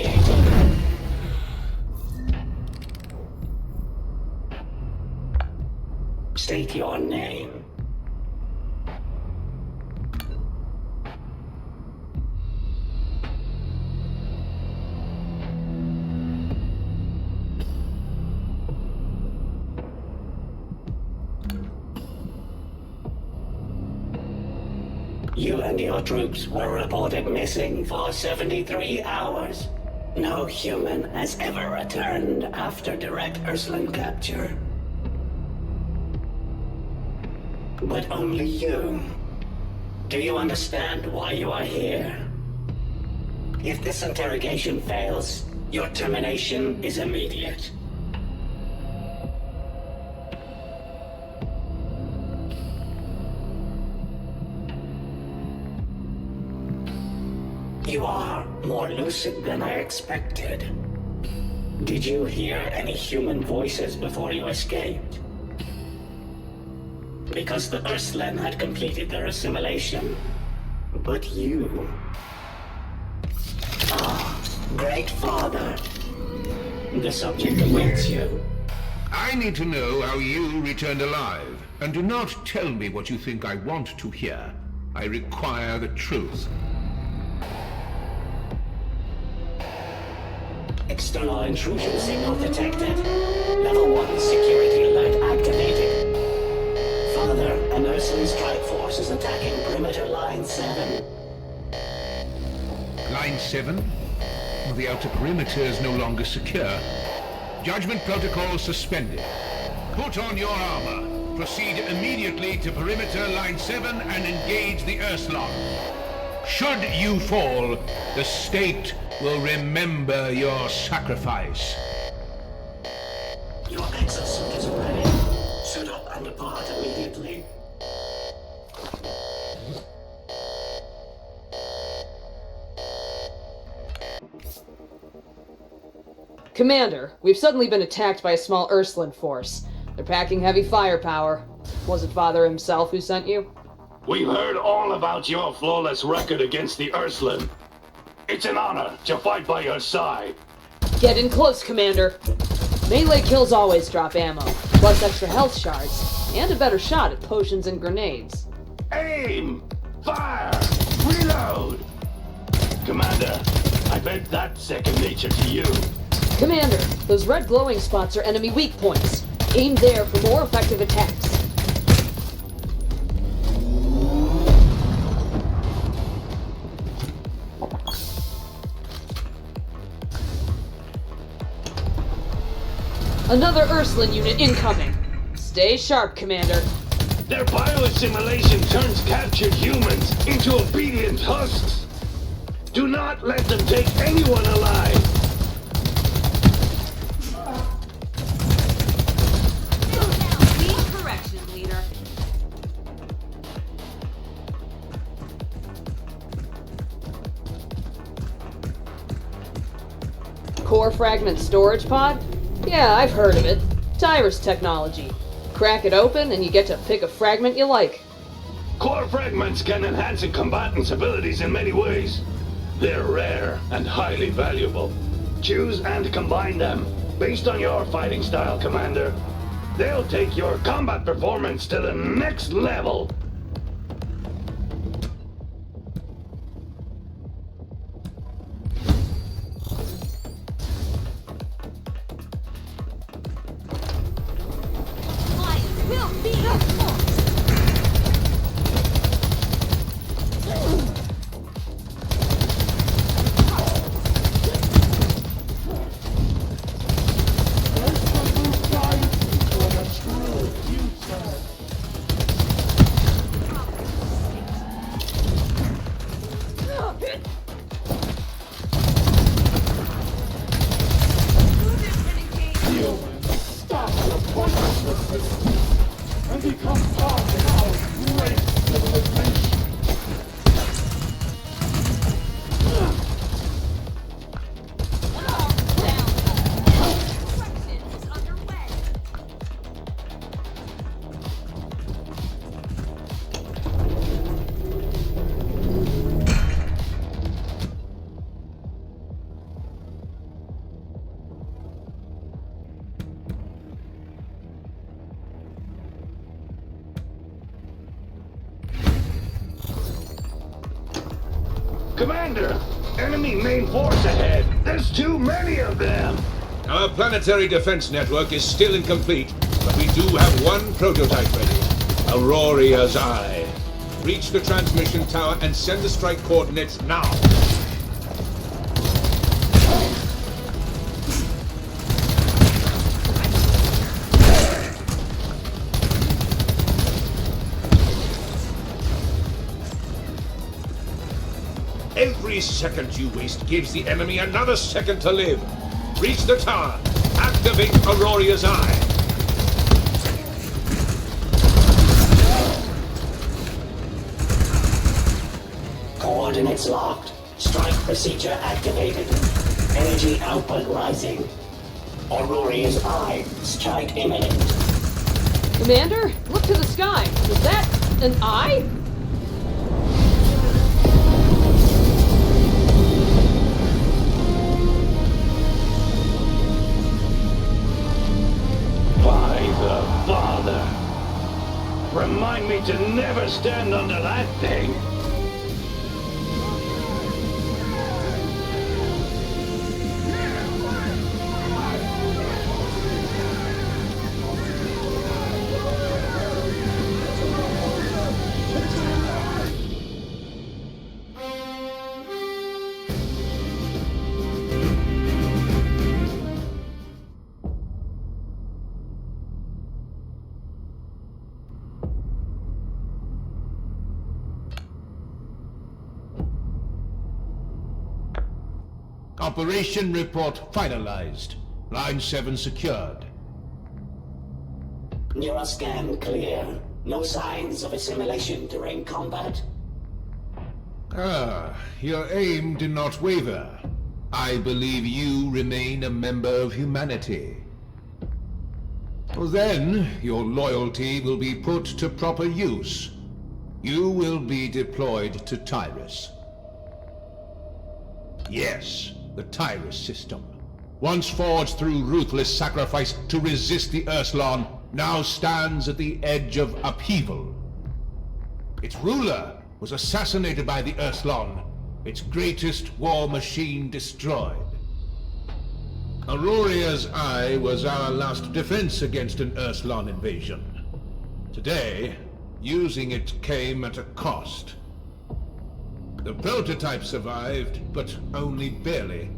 initiated. State your name. You and your troops were reported missing for 73 hours. No human has ever returned after direct Ursuline capture. But only you. Do you understand why you are here? If this interrogation fails, your termination is immediate. You are more lucid than I expected. Did you hear any human voices before you escaped? Because the Ursuline had completed their assimilation. But you... Ah, great father. The subject awaits you. I need to know how you returned alive. And do not tell me what you think I want to hear. I require the truth. External intrusion signal detected. Level 1 security alert activated. Father, an Ursuline strike force is attacking perimeter line 7. Line 7? The outer perimeter is no longer secure. Judgment protocol suspended. Put on your armor. Proceed immediately to perimeter line 7 and engage the Ursulon. Should you fall, the state will remember your sacrifice. Your exosuit is ready. Suit up and depart immediately. Commander, we've suddenly been attacked by a small Ursuline force. They're packing heavy firepower. Was it Father himself who sent you? We've heard all about your flawless record against the Ursuline. It's an honor to fight by your side. Get in close, Commander. Melee kills always drop ammo, plus extra health shards, and a better shot at potions and grenades. Aim! Fire! Reload! Commander, I bet that's second nature to you. Commander, those red glowing spots are enemy weak points. Aim there for more effective attacks. Another Ursuline unit incoming. Stay sharp, Commander. Their bioassimilation turns captured humans into obedient husks. Do not let them take anyone alive. Correction, leader. Core fragment storage pod? Yeah, I've heard of it. Tyrus technology. Crack it open and you get to pick a fragment you like. Core fragments can enhance a combatant's abilities in many ways. They're rare and highly valuable. Choose and combine them based on your fighting style, Commander. They'll take your combat performance to the next level. Commander, enemy main force ahead. There's too many of them. Our planetary defense network is still incomplete, but we do have one prototype ready. Auroria's Eye. Reach the transmission tower and send the strike coordinates now. Every second you waste gives the enemy another second to live. Reach the tower. Activate Auroria's Eye. Coordinates locked. Strike procedure activated. Energy output rising. Auroria's Eye. Strike imminent. Commander, look to the sky. Is that an eye? By the Father. Remind me to never stand under that thing. Operation report finalized. Line 7 secured. Neuroscan clear. No signs of assimilation during combat. Ah, your aim did not waver. I believe you remain a member of humanity. Well, then, your loyalty will be put to proper use. You will be deployed to Tyrus. Yes, the Tyrus system. Once forged through ruthless sacrifice to resist the Urslon, now stands at the edge of upheaval. Its ruler was assassinated by the Urslon, its greatest war machine destroyed. Auroria's Eye was our last defense against an Urslon invasion. Today, using it came at a cost. The prototype survived, but only barely.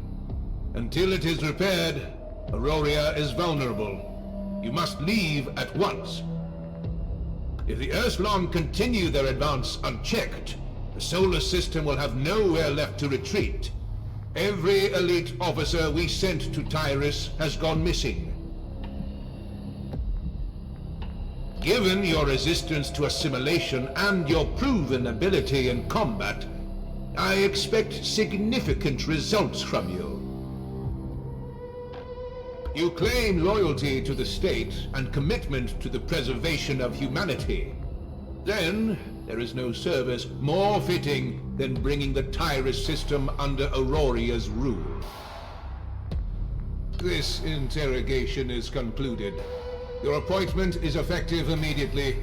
Until it is repaired, Auroria is vulnerable. You must leave at once. If the Urslon continue their advance unchecked, the solar system will have nowhere left to retreat. Every elite officer we sent to Tyrus has gone missing. Given your resistance to assimilation and your proven ability in combat, I expect significant results from you. You claim loyalty to the state and commitment to the preservation of humanity. Then, there is no service more fitting than bringing the Tyrus system under Auroria's rule. This interrogation is concluded. Your appointment is effective immediately.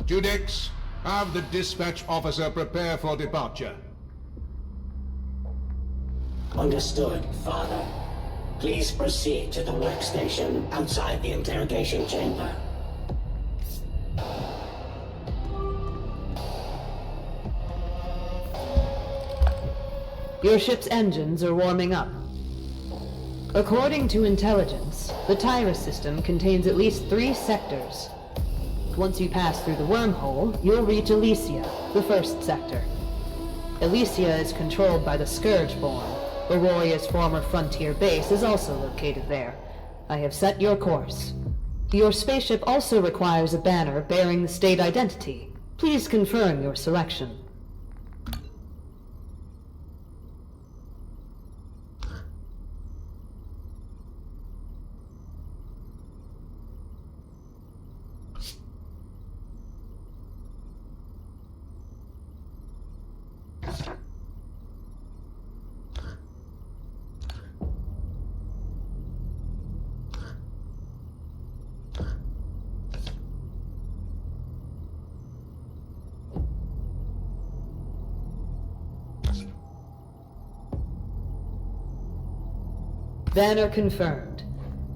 Judex, have the dispatch officer prepare for departure. Understood, Father. Please proceed to the workstation outside the interrogation chamber. Your ship's engines are warming up. According to intelligence, the Tyrus system contains at least 3 sectors. Once you pass through the wormhole, you'll reach Elysia, the first sector. Elysia is controlled by the Scourgeborn. Auroria's former frontier base is also located there. I have set your course. Your spaceship also requires a banner bearing the state identity. Please confirm your selection. Banner confirmed.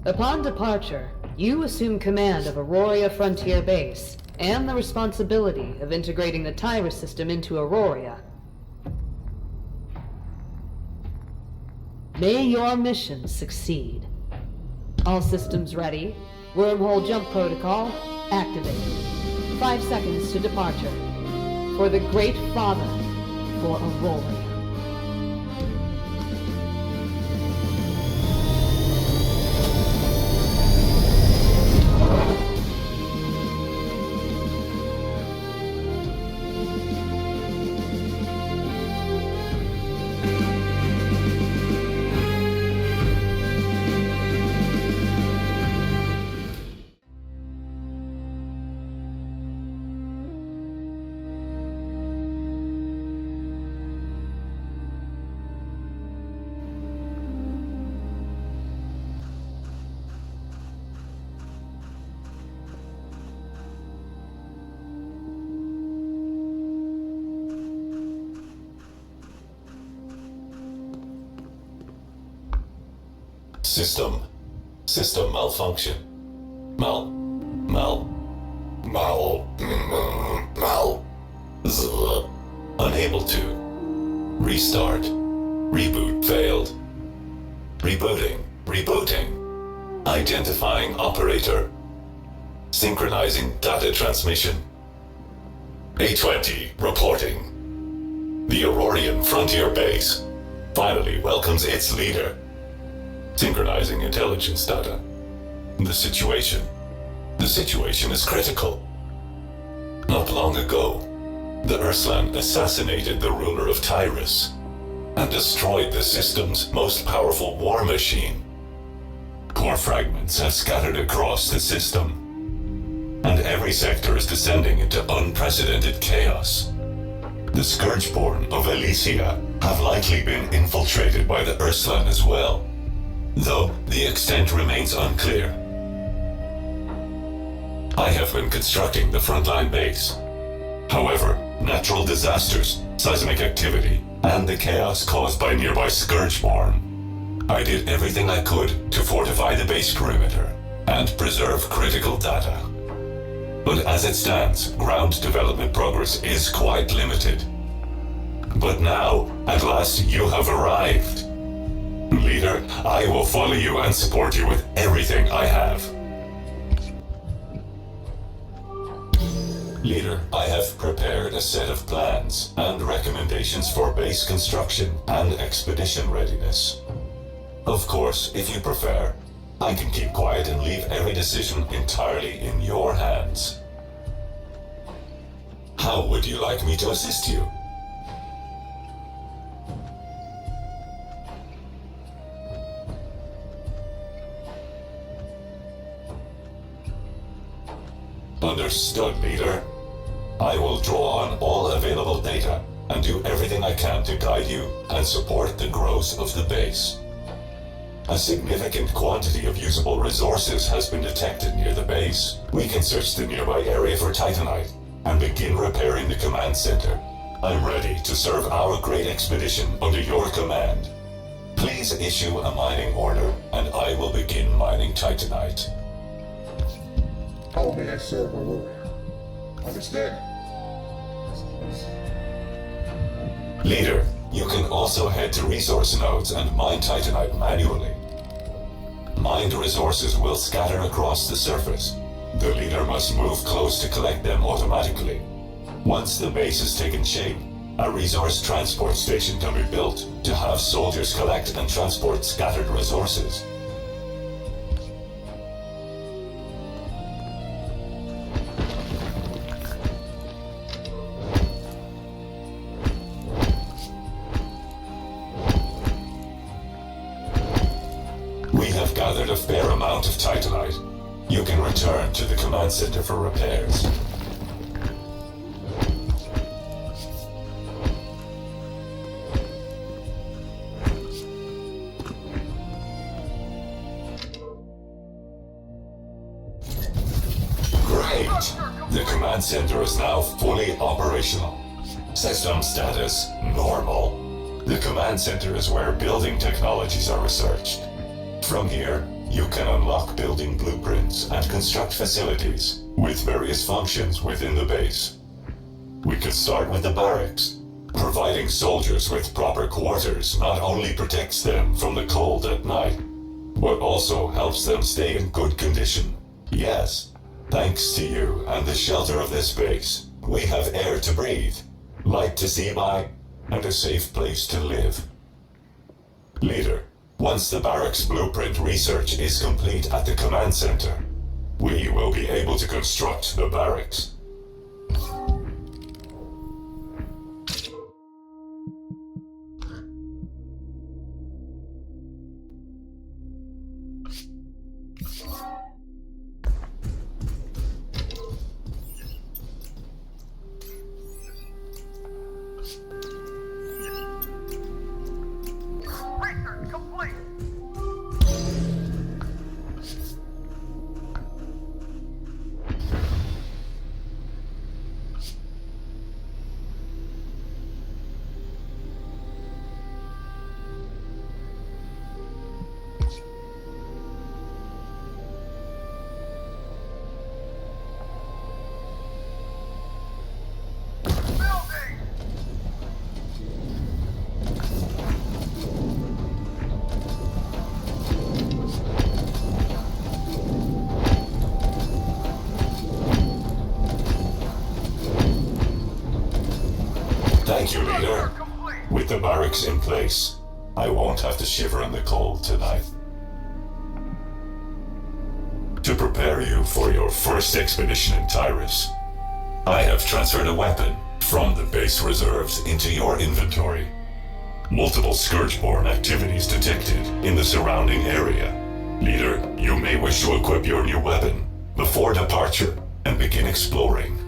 Upon departure, you assume command of Auroria Frontier Base and the responsibility of integrating the Tyrus system into Auroria. May your mission succeed. All systems ready. Wormhole jump protocol activated. 5 seconds to departure. For the Great Father, for Auroria. System malfunction. Unable to. Restart. Reboot failed. Rebooting. Identifying operator. Synchronizing data transmission. A20 reporting. The Aurorian Frontier Base finally welcomes its leader. Synchronizing intelligence data. The situation is critical. Not long ago, the Urslan assassinated the ruler of Tyrus and destroyed the system's most powerful war machine. Core fragments have scattered across the system, and every sector is descending into unprecedented chaos. The Scourgeborn of Elysia have likely been infiltrated by the Urslan as well, though the extent remains unclear. I have been constructing the frontline base. However, natural disasters, seismic activity, and the chaos caused by nearby Scourgeborn, I did everything I could to fortify the base perimeter and preserve critical data. But as it stands, ground development progress is quite limited. But now, at last, you have arrived. Leader, I will follow you and support you with everything I have. Leader, I have prepared a set of plans and recommendations for base construction and expedition readiness. Of course, if you prefer, I can keep quiet and leave every decision entirely in your hands. How would you like me to assist you? Understood, Leader. I will draw on all available data and do everything I can to guide you and support the growth of the base. A significant quantity of usable resources has been detected near the base. We can search the nearby area for Titanite and begin repairing the command center. I'm ready to serve our great expedition under your command. Please issue a mining order and I will begin mining Titanite. How may I serve Aurora? Understood. Leader, you can also head to resource nodes and mine Titanite manually. Mined resources will scatter across the surface. The leader must move close to collect them automatically. Once the base has taken shape, a resource transport station can be built to have soldiers collect and transport scattered resources. We have gathered a fair amount of Titanite. You can return to the command center for repairs. Great! The command center is now fully operational. System status, normal. The command center is where building technologies are researched. From here, you can unlock building blueprints and construct facilities with various functions within the base. We could start with the barracks. Providing soldiers with proper quarters not only protects them from the cold at night, but also helps them stay in good condition. Yes, thanks to you and the shelter of this base, we have air to breathe, light to see by, and a safe place to live. Leader, once the barracks blueprint research is complete at the command center, we will be able to construct the barracks. Thank you, Leader. With the barracks in place, I won't have to shiver in the cold tonight. To prepare you for your first expedition in Tyrus, I have transferred a weapon from the base reserves into your inventory. Multiple Scourgeborn activities detected in the surrounding area. Leader, you may wish to equip your new weapon before departure and begin exploring.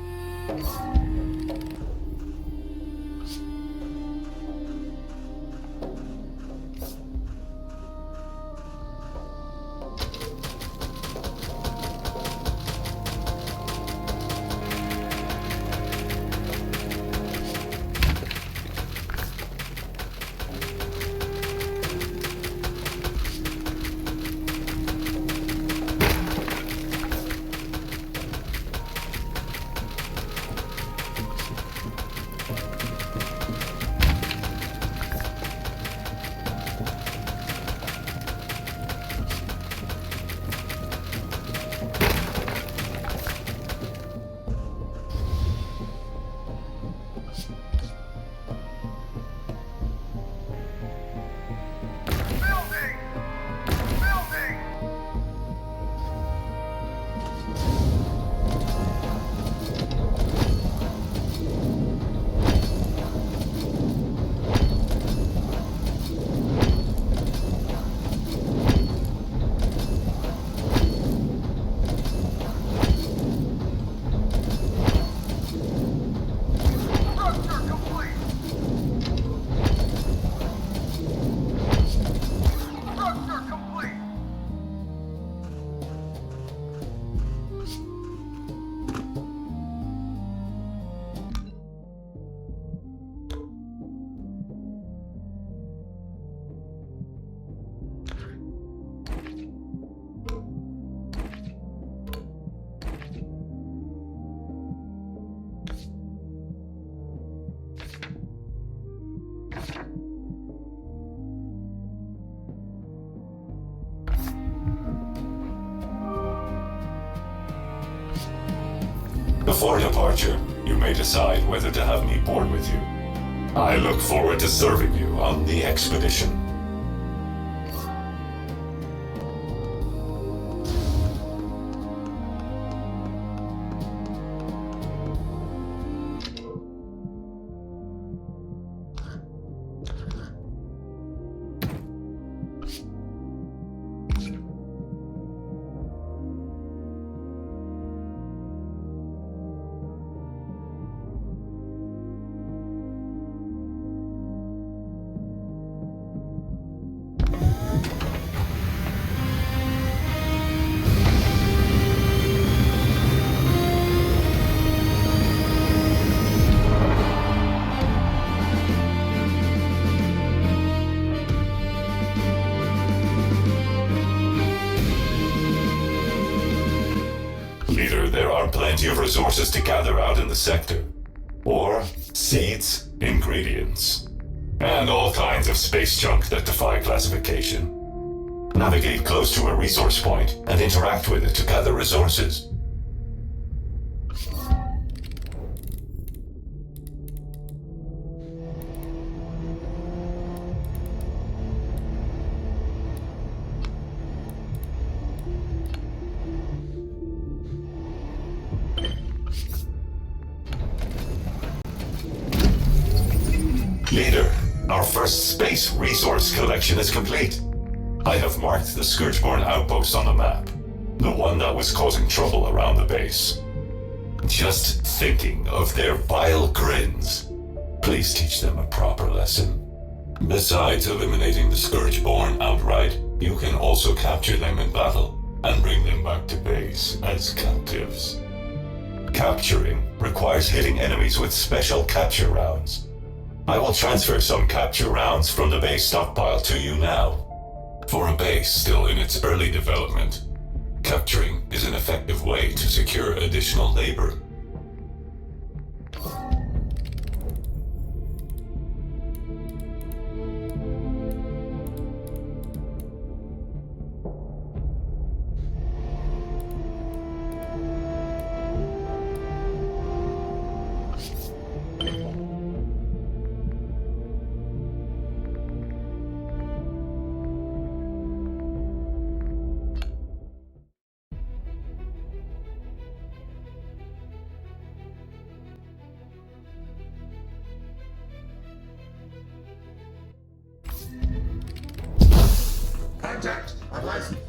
Before departure, you may decide whether to have me board with you. I look forward to serving you on the expedition. are plenty of resources to gather out in the sector. Ore, seeds, ingredients, and all kinds of space junk that defy classification. Navigate close to a resource point and interact with it to gather resources. Leader, our first space resource collection is complete. I have marked the Scourgeborn outpost on the map, the one that was causing trouble around the base. Just thinking of their vile grins. Please teach them a proper lesson. Besides eliminating the Scourgeborn outright, you can also capture them in battle and bring them back to base as captives. Capturing requires hitting enemies with special capture rounds. I will transfer some capture rounds from the base stockpile to you now. For a base still in its early development, capturing is an effective way to secure additional labor. Contact! I'm licensed.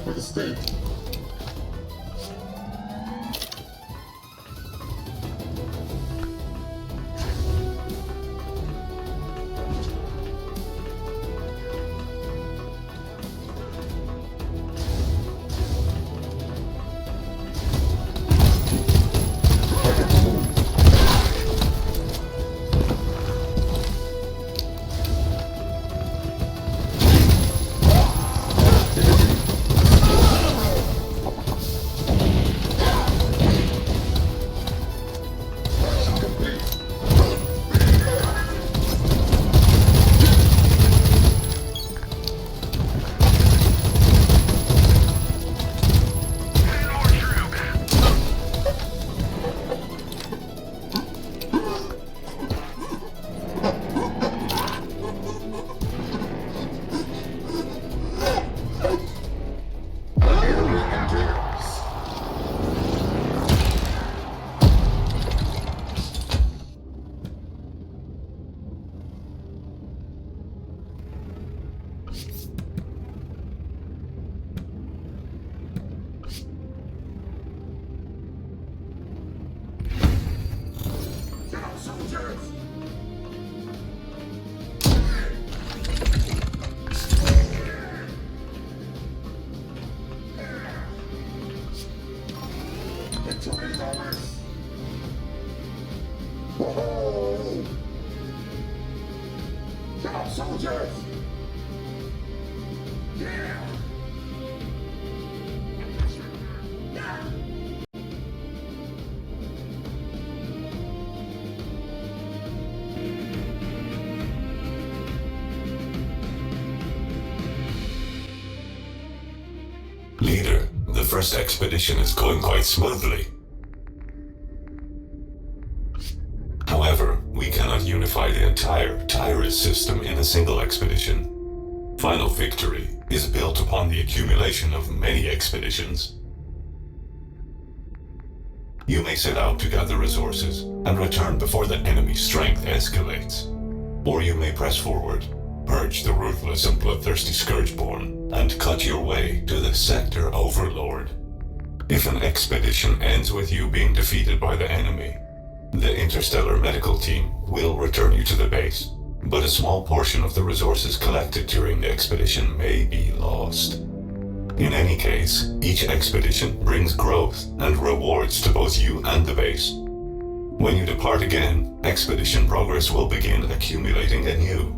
For the state. Soldiers! first expedition is going quite smoothly. However, we cannot unify the entire Tyrus system in a single expedition. Final victory is built upon the accumulation of many expeditions. You may set out to gather resources and return before the enemy's strength escalates. Or you may press forward, purge the ruthless and bloodthirsty Scourgeborn, and cut your way to the Sector Overlord. If an expedition ends with you being defeated by the enemy, the Interstellar Medical Team will return you to the base, but a small portion of the resources collected during the expedition may be lost. In any case, each expedition brings growth and rewards to both you and the base. When you depart again, expedition progress will begin accumulating anew.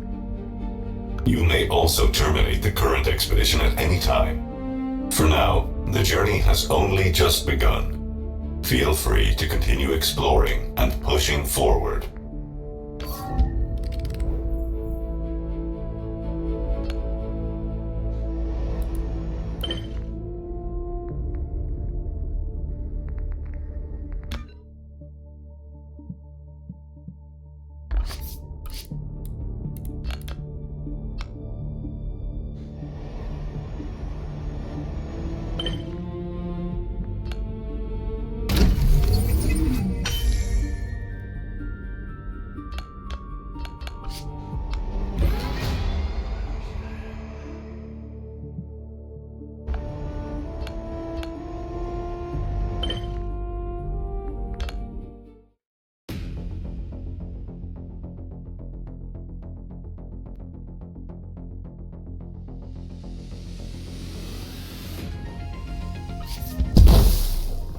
You may also terminate the current expedition at any time. For now, the journey has only just begun. Feel free to continue exploring and pushing forward.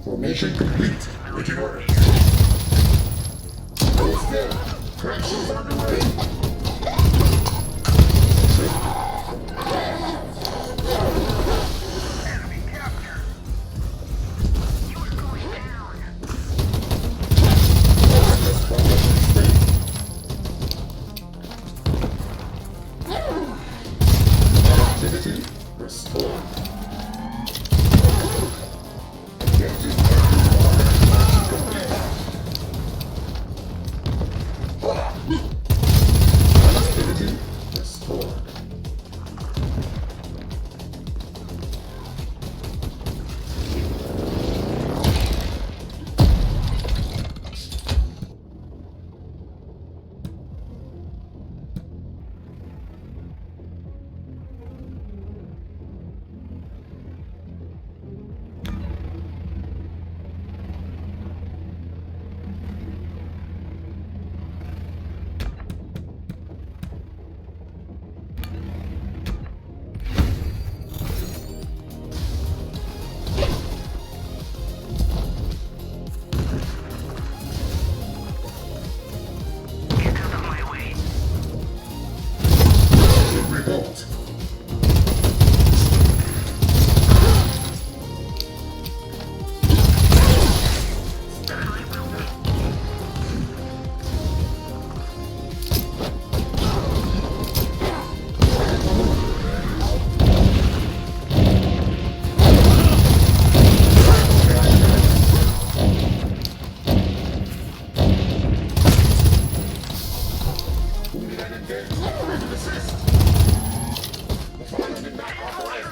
Formation complete. Waiting order. Hold still. Corrections underway. Enemy captured. You are going down. Activity restored. Activity restored. Get out of my way. Revolt. Wounded and engaged. Operator assist. The fire did not operate.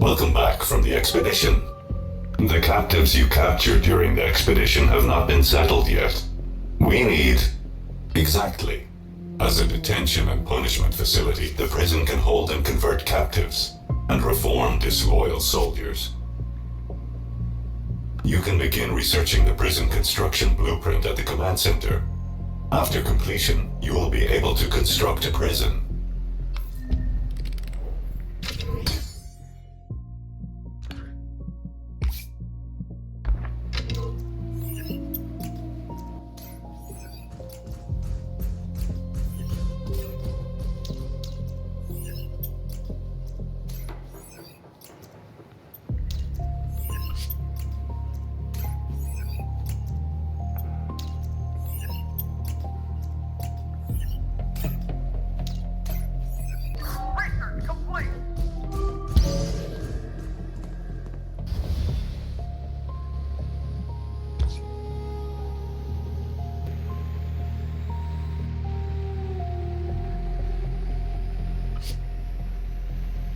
Welcome back from the expedition. The captives you captured during the expedition have not been settled yet. We need... Exactly. As a detention and punishment facility, the prison can hold and convert captives, and reform disloyal soldiers. You can begin researching the prison construction blueprint at the command center. After completion, you will be able to construct a prison. Research complete.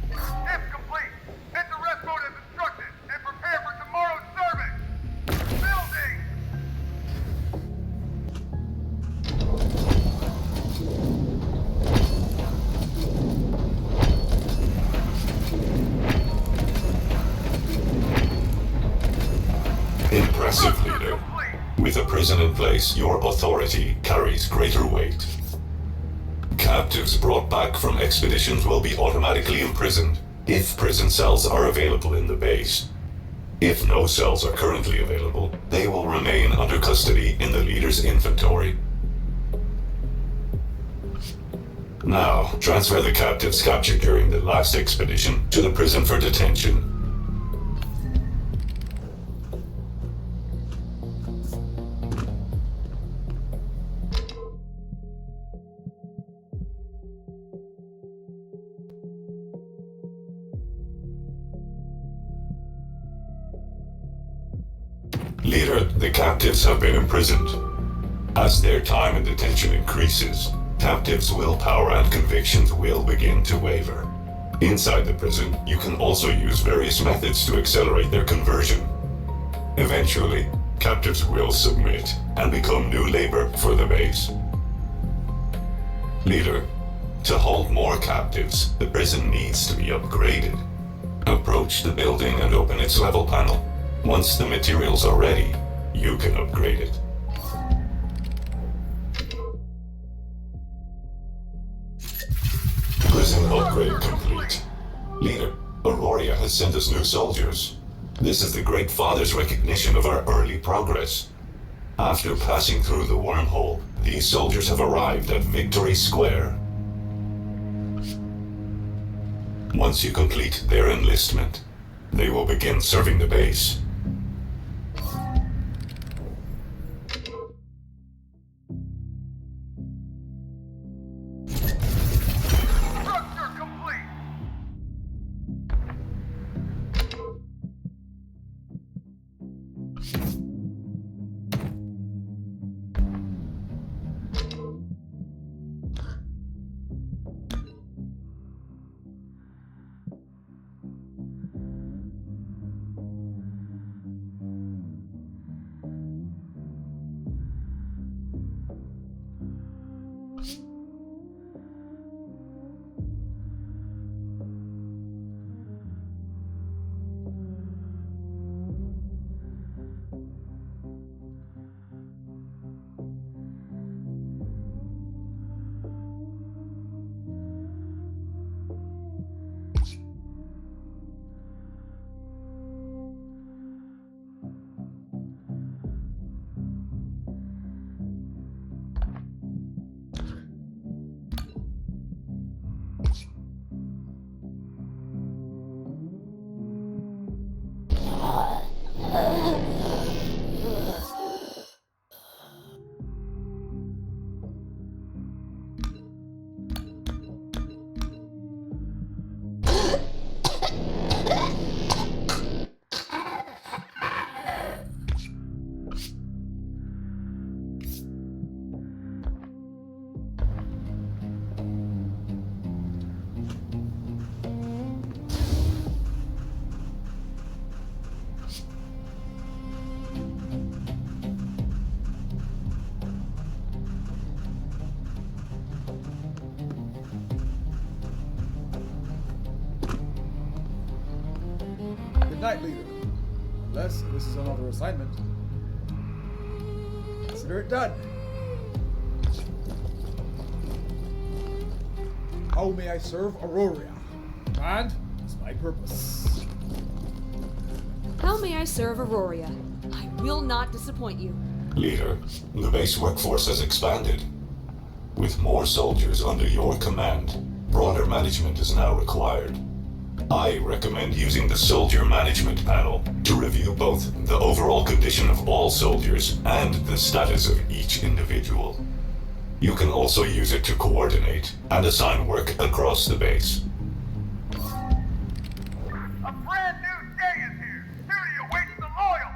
Shift complete. Enter rest mode as instructed and prepare for tomorrow's service. Building. Impressive, leader. With a prison in place, your authority carries greater weight. Captives brought back from expeditions will be automatically imprisoned, if prison cells are available in the base. If no cells are currently available, they will remain under custody in the leader's inventory. Now, transfer the captives captured during the last expedition to the prison for detention. Leader, the captives have been imprisoned. As their time in detention increases, captives' willpower and convictions will begin to waver. Inside the prison, you can also use various methods to accelerate their conversion. Eventually, captives will submit and become new labor for the base. Leader, to hold more captives, the prison needs to be upgraded. Approach the building and open its level panel. Once the materials are ready, you can upgrade it. Prison upgrade complete. Leader, Aurora has sent us new soldiers. This is the Great Father's recognition of our early progress. After passing through the wormhole, these soldiers have arrived at Victory Square. Once you complete their enlistment, they will begin serving the base. Structure complete. night, leader. Unless this is another assignment. Consider it done. How may I serve Aurora? And it's my purpose. How may I serve Aurora? I will not disappoint you. Leader, the base workforce has expanded. With more soldiers under your command, broader management is now required. I recommend using the Soldier Management Panel to review both the overall condition of all soldiers and the status of each individual. You can also use it to coordinate and assign work across the base. A brand new day is here. Duty awaits the loyal.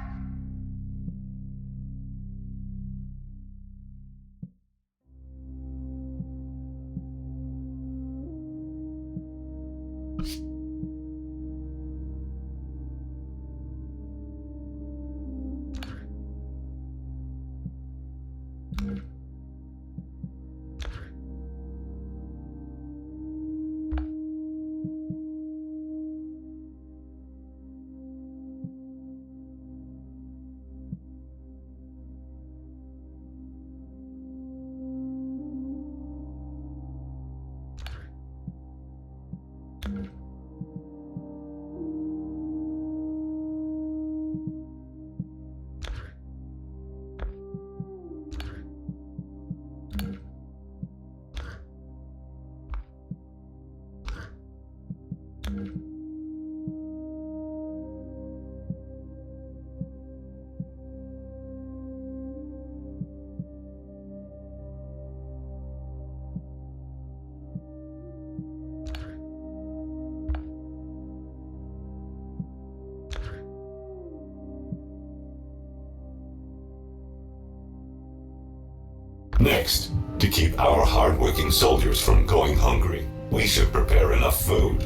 Next, to keep our hardworking soldiers from going hungry, we should prepare enough food.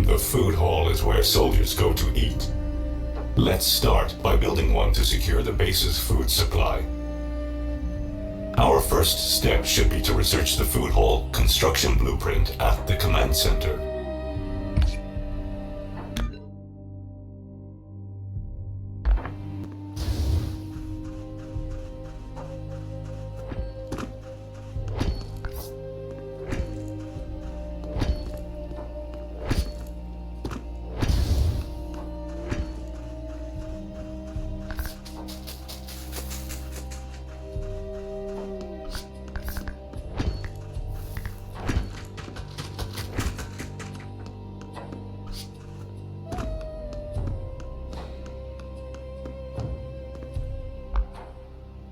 The food hall is where soldiers go to eat. Let's start by building one to secure the base's food supply. Our first step should be to research the food hall construction blueprint at the command center.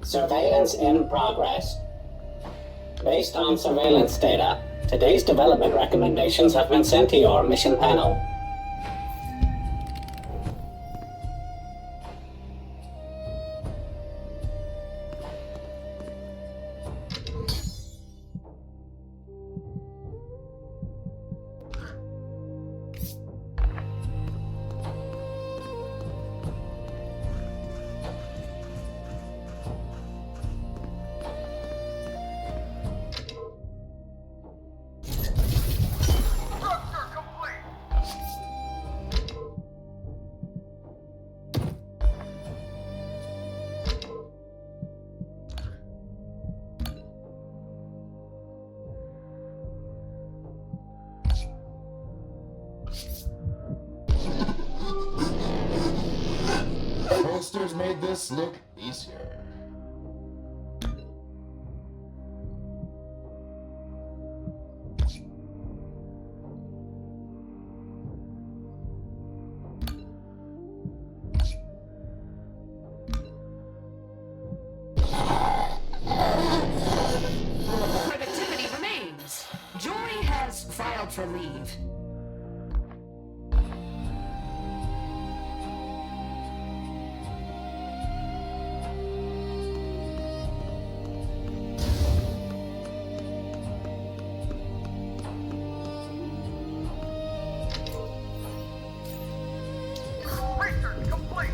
Surveillance in progress. Based on surveillance data, today's development recommendations have been sent to your mission panel. Structure complete. Posters made this look easier. Productivity remains. Joy has filed for leave. Research complete.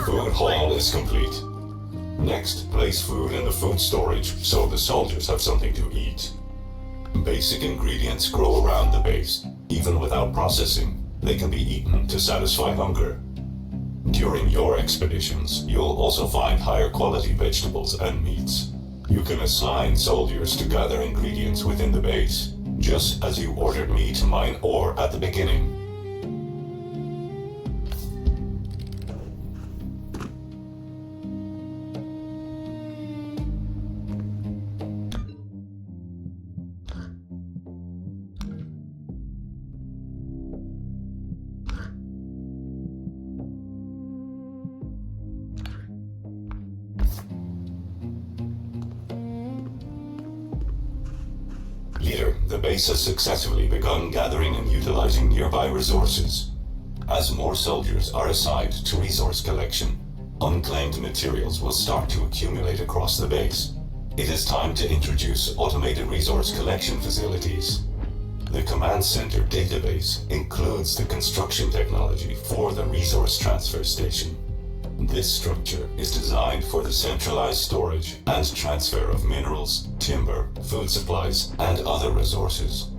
food hall is complete. Next, place food in the food storage so the soldiers have something to eat. Basic ingredients grow around the base. Even without processing, they can be eaten to satisfy hunger. During your expeditions, you'll also find higher quality vegetables and meats. You can assign soldiers to gather ingredients within the base, just as you ordered me to mine ore at the beginning. Leader, the base has successfully begun gathering and utilizing nearby resources. As more soldiers are assigned to resource collection, unclaimed materials will start to accumulate across the base. It is time to introduce automated resource collection facilities. The Command Center database includes the construction technology for the resource transfer station. This structure is designed for the centralized storage and transfer of minerals, timber, food supplies, and other resources.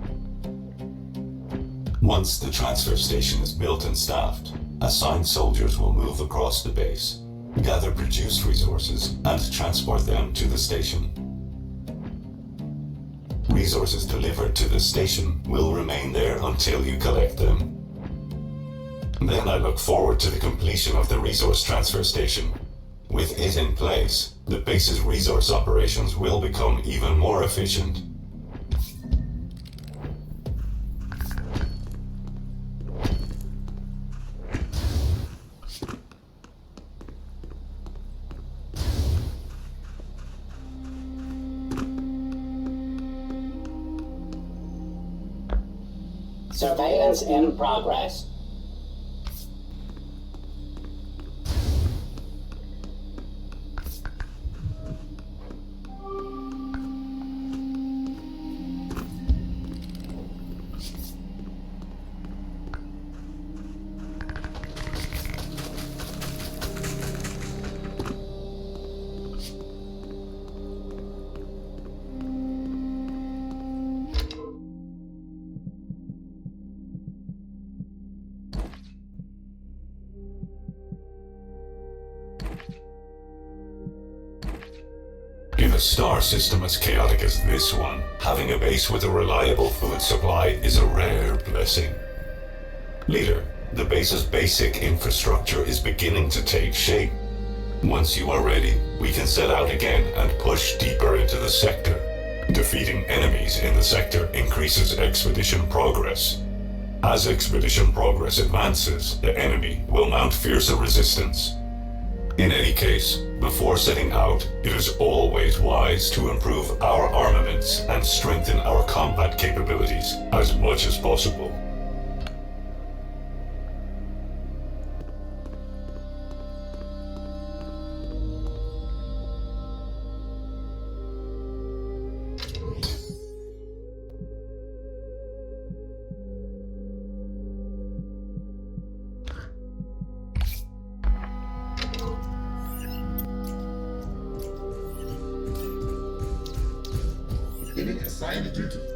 Once the transfer station is built and staffed, assigned soldiers will move across the base, gather produced resources, and transport them to the station. Resources delivered to the station will remain there until you collect them. Then I look forward to the completion of the resource transfer station. With it in place, the base's resource operations will become even more efficient. Surveillance in progress. In a star system as chaotic as this one, having a base with a reliable food supply is a rare blessing. Leader, the base's basic infrastructure is beginning to take shape. Once you are ready, we can set out again and push deeper into the sector. Defeating enemies in the sector increases expedition progress. As expedition progress advances, the enemy will mount fiercer resistance. In any case, before setting out, it is always wise to improve our armaments and strengthen our combat capabilities as much as possible. Beginning assigned duty.